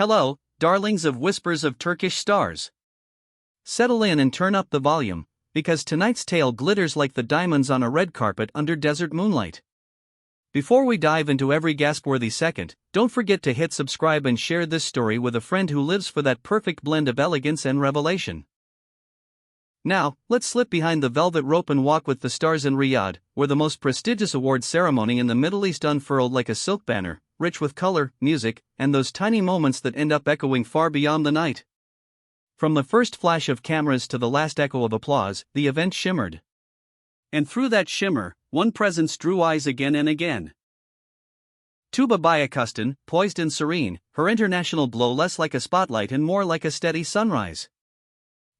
Hello, darlings of Whispers of Turkish Stars. Settle in and turn up the volume, because tonight's tale glitters like the diamonds on a red carpet under desert moonlight. Before we dive into every gasp-worthy second, don't forget to hit subscribe and share this story with a friend who lives for that perfect blend of elegance and revelation. Now, let's slip behind the velvet rope and walk with the stars in Riyadh, where the most prestigious award ceremony in the Middle East unfurled like a silk banner, rich with color, music, and those tiny moments that end up echoing far beyond the night. From the first flash of cameras to the last echo of applause, the event shimmered. And through that shimmer, one presence drew eyes again and again. Tuba Bayakistan, poised and serene, her international glow less like a spotlight and more like a steady sunrise.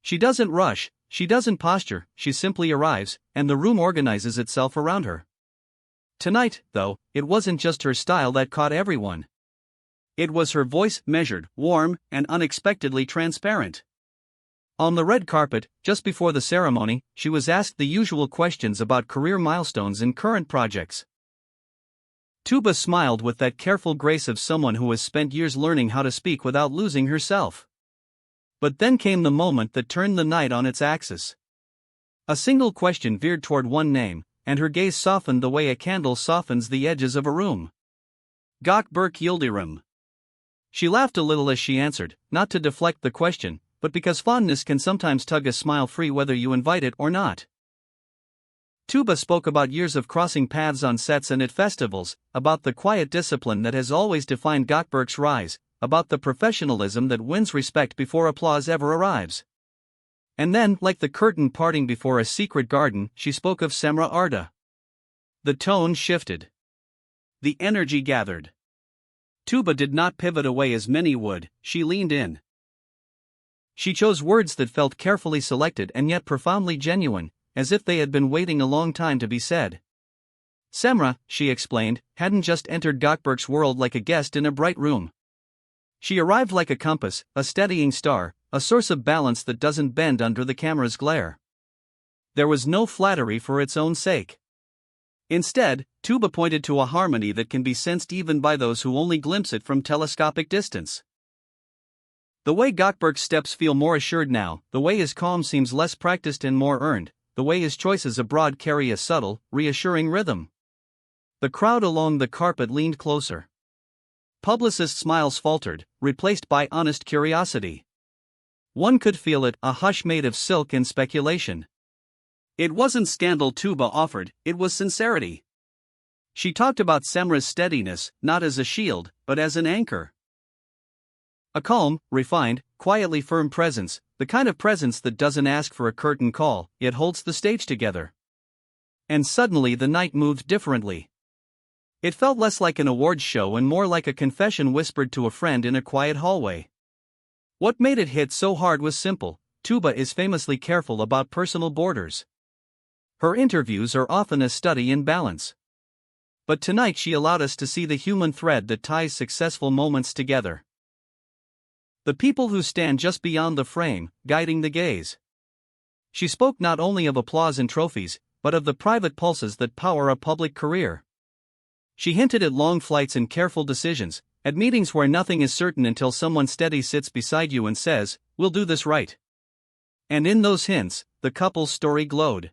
She doesn't rush, she doesn't posture, she simply arrives, and the room organizes itself around her. Tonight, though, it wasn't just her style that caught everyone. It was her voice, measured, warm, and unexpectedly transparent. On the red carpet, just before the ceremony, she was asked the usual questions about career milestones and current projects. Tuba smiled with that careful grace of someone who has spent years learning how to speak without losing herself. But then came the moment that turned the night on its axis. A single question veered toward one name, and her gaze softened the way a candle softens the edges of a room. Gökberk Yıldırım. She laughed a little as she answered, not to deflect the question, but because fondness can sometimes tug a smile free whether you invite it or not. Tuba spoke about years of crossing paths on sets and at festivals, about the quiet discipline that has always defined Gökberk's rise, about the professionalism that wins respect before applause ever arrives. And then, like the curtain parting before a secret garden, she spoke of Cemre Arda. The tone shifted. The energy gathered. Tuba did not pivot away as many would, she leaned in. She chose words that felt carefully selected and yet profoundly genuine, as if they had been waiting a long time to be said. Seamra, she explained, hadn't just entered Gökberk's world like a guest in a bright room. She arrived like a compass, a steadying star, a source of balance that doesn't bend under the camera's glare. There was no flattery for its own sake. Instead, Tuba pointed to a harmony that can be sensed even by those who only glimpse it from telescopic distance. The way Gökberk's steps feel more assured now, the way his calm seems less practiced and more earned, the way his choices abroad carry a subtle, reassuring rhythm. The crowd along the carpet leaned closer. Publicist smiles faltered, replaced by honest curiosity. One could feel it, a hush made of silk and speculation. It wasn't scandal Tuba offered, it was sincerity. She talked about Cemre's steadiness, not as a shield, but as an anchor. A calm, refined, quietly firm presence, the kind of presence that doesn't ask for a curtain call, yet holds the stage together. And suddenly the night moved differently. It felt less like an awards show and more like a confession whispered to a friend in a quiet hallway. What made it hit so hard was simple: Tuba is famously careful about personal borders. Her interviews are often a study in balance. But tonight she allowed us to see the human thread that ties successful moments together. The people who stand just beyond the frame, guiding the gaze. She spoke not only of applause and trophies, but of the private pulses that power a public career. She hinted at long flights and careful decisions, at meetings where nothing is certain until someone steady sits beside you and says, "We'll do this right." And in those hints, the couple's story glowed.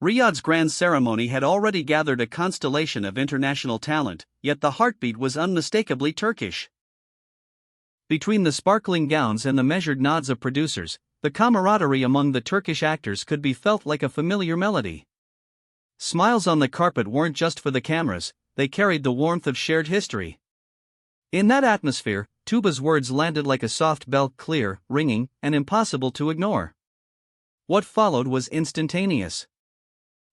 Riyadh's grand ceremony had already gathered a constellation of international talent, yet the heartbeat was unmistakably Turkish. Between the sparkling gowns and the measured nods of producers, the camaraderie among the Turkish actors could be felt like a familiar melody. Smiles on the carpet weren't just for the cameras, they carried the warmth of shared history. In that atmosphere, Tuba's words landed like a soft bell, clear, ringing, and impossible to ignore. What followed was instantaneous.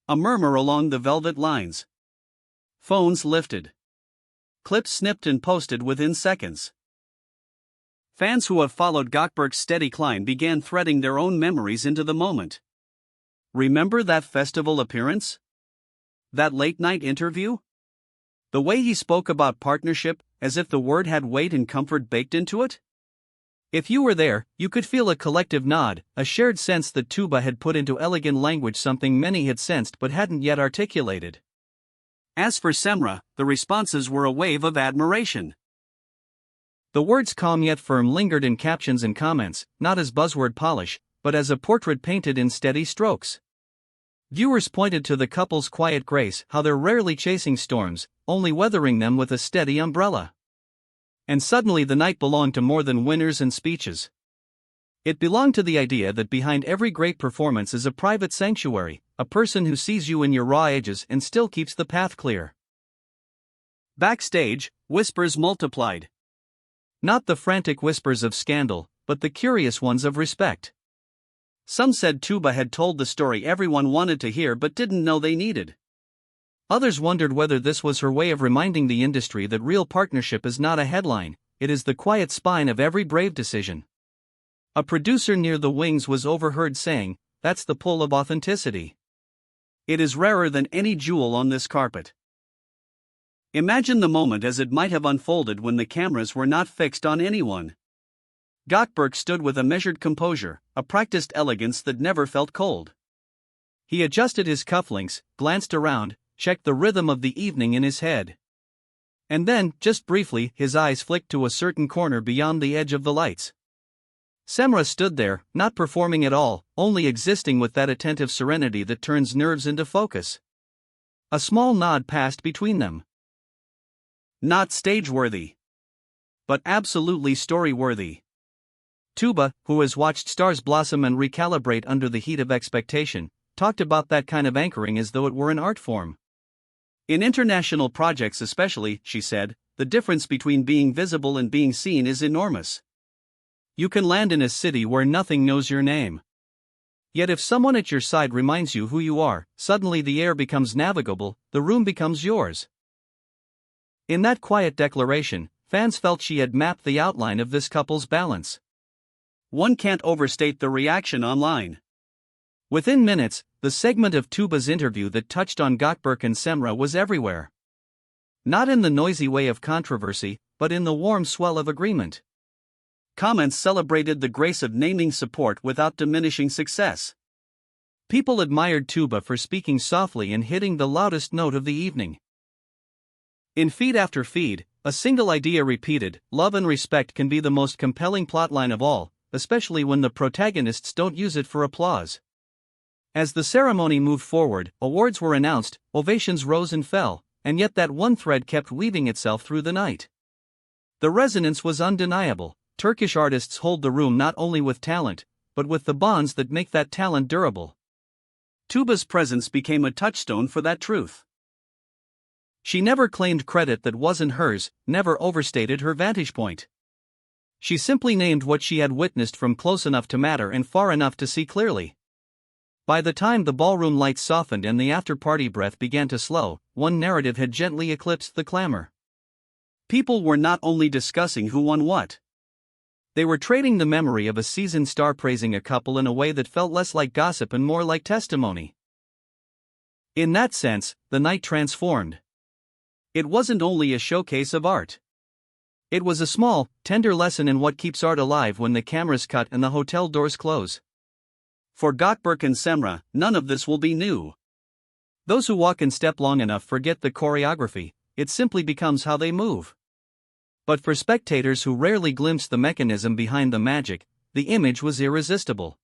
A murmur along the velvet lines. Phones lifted. Clips snipped and posted within seconds. Fans who have followed Gökberk's steady climb began threading their own memories into the moment. Remember that festival appearance? That late-night interview? The way he spoke about partnership, as if the word had weight and comfort baked into it? If you were there, you could feel a collective nod, a shared sense that Tuba had put into elegant language something many had sensed but hadn't yet articulated. As for Cemre, the responses were a wave of admiration. The words calm yet firm lingered in captions and comments, not as buzzword polish, but as a portrait painted in steady strokes. Viewers pointed to the couple's quiet grace, how they're rarely chasing storms, only weathering them with a steady umbrella. And suddenly the night belonged to more than winners and speeches. It belonged to the idea that behind every great performance is a private sanctuary, a person who sees you in your raw edges and still keeps the path clear. Backstage, whispers multiplied. Not the frantic whispers of scandal, but the curious ones of respect. Some said Tuba had told the story everyone wanted to hear but didn't know they needed. Others wondered whether this was her way of reminding the industry that real partnership is not a headline, it is the quiet spine of every brave decision. A producer near the wings was overheard saying, "That's the pull of authenticity. It is rarer than any jewel on this carpet." Imagine the moment as it might have unfolded when the cameras were not fixed on anyone. Gökberk stood with a measured composure, a practiced elegance that never felt cold. He adjusted his cufflinks, glanced around, checked the rhythm of the evening in his head. And then, just briefly, his eyes flicked to a certain corner beyond the edge of the lights. Cemre stood there, not performing at all, only existing with that attentive serenity that turns nerves into focus. A small nod passed between them. Not stage-worthy, but absolutely story-worthy. Tuba, who has watched stars blossom and recalibrate under the heat of expectation, talked about that kind of anchoring as though it were an art form. In international projects especially, she said, the difference between being visible and being seen is enormous. You can land in a city where nothing knows your name. Yet if someone at your side reminds you who you are, suddenly the air becomes navigable, the room becomes yours. In that quiet declaration, fans felt she had mapped the outline of this couple's balance. One can't overstate the reaction online. Within minutes, the segment of Tuba's interview that touched on Gökberk and Cemre was everywhere. Not in the noisy way of controversy, but in the warm swell of agreement. Comments celebrated the grace of naming support without diminishing success. People admired Tuba for speaking softly and hitting the loudest note of the evening. In feed after feed, a single idea repeated: love and respect can be the most compelling plotline of all, especially when the protagonists don't use it for applause. As the ceremony moved forward, awards were announced, ovations rose and fell, and yet that one thread kept weaving itself through the night. The resonance was undeniable. Turkish artists hold the room not only with talent, but with the bonds that make that talent durable. Tuba's presence became a touchstone for that truth. She never claimed credit that wasn't hers, never overstated her vantage point. She simply named what she had witnessed from close enough to matter and far enough to see clearly. By the time the ballroom lights softened and the after-party breath began to slow, one narrative had gently eclipsed the clamor. People were not only discussing who won what. They were trading the memory of a seasoned star praising a couple in a way that felt less like gossip and more like testimony. In that sense, the night transformed. It wasn't only a showcase of art. It was a small, tender lesson in what keeps art alive when the cameras cut and the hotel doors close. For Gökberk and Cemre, none of this will be new. Those who walk in step long enough forget the choreography, it simply becomes how they move. But for spectators who rarely glimpse the mechanism behind the magic, the image was irresistible.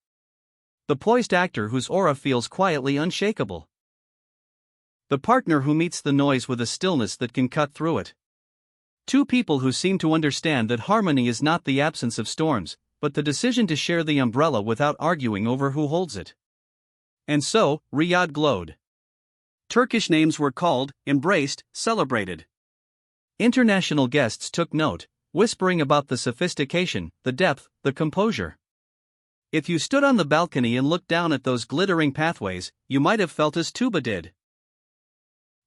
The poised actor whose aura feels quietly unshakable. The partner who meets the noise with a stillness that can cut through it. Two people who seem to understand that harmony is not the absence of storms, but the decision to share the umbrella without arguing over who holds it. And so, Riyadh glowed. Turkish names were called, embraced, celebrated. International guests took note, whispering about the sophistication, the depth, the composure. If you stood on the balcony and looked down at those glittering pathways, you might have felt as Tuba did.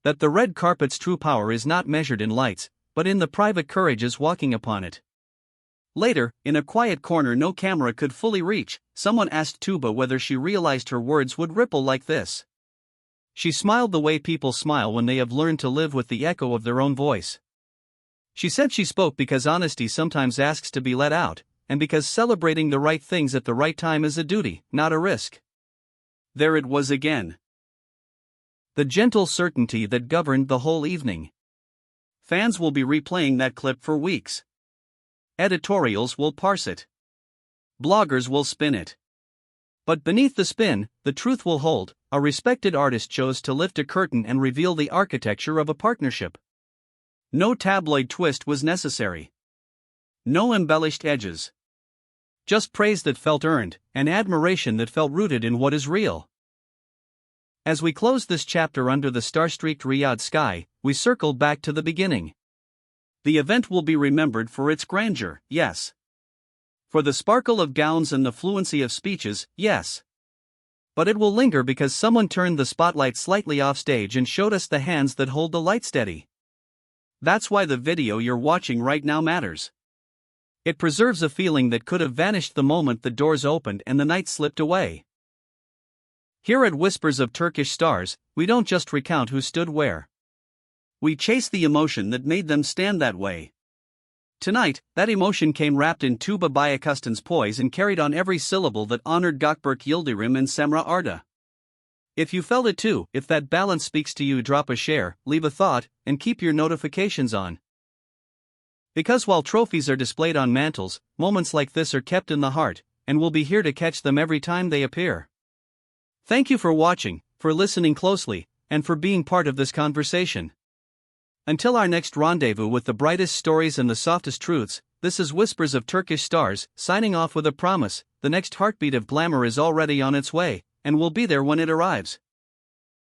That the red carpet's true power is not measured in lights, but in the private courages walking upon it. Later, in a quiet corner no camera could fully reach, someone asked Tuba whether she realized her words would ripple like this. She smiled the way people smile when they have learned to live with the echo of their own voice. She said she spoke because honesty sometimes asks to be let out, and because celebrating the right things at the right time is a duty, not a risk. There it was again. The gentle certainty that governed the whole evening. Fans will be replaying that clip for weeks. editorials will parse it. Bloggers will spin it. But beneath the spin, the truth will hold. A respected artist chose to lift a curtain and reveal the architecture of a partnership. No tabloid twist was necessary. No embellished edges. Just praise that felt earned, and admiration that felt rooted in what is real. As we close this chapter under the star-streaked Riyadh sky, we circle back to the beginning. The event will be remembered for its grandeur, yes. For the sparkle of gowns and the fluency of speeches, yes. But it will linger because someone turned the spotlight slightly off stage and showed us the hands that hold the light steady. That's why the video you're watching right now matters. It preserves a feeling that could have vanished the moment the doors opened and the night slipped away. Here at Whispers of Turkish Stars, we don't just recount who stood where. We chase the emotion that made them stand that way. Tonight, that emotion came wrapped in Tuba Bayakastan's poise and carried on every syllable that honored Gökberk, Yıldırım and Cemre Arda. If you felt it too, if that balance speaks to you, drop a share, leave a thought, and keep your notifications on. Because while trophies are displayed on mantles, moments like this are kept in the heart, and we'll be here to catch them every time they appear. Thank you for watching, for listening closely, and for being part of this conversation. Until our next rendezvous with the brightest stories and the softest truths, this is Whispers of Turkish Stars, signing off with a promise: the next heartbeat of glamour is already on its way, and we'll be there when it arrives.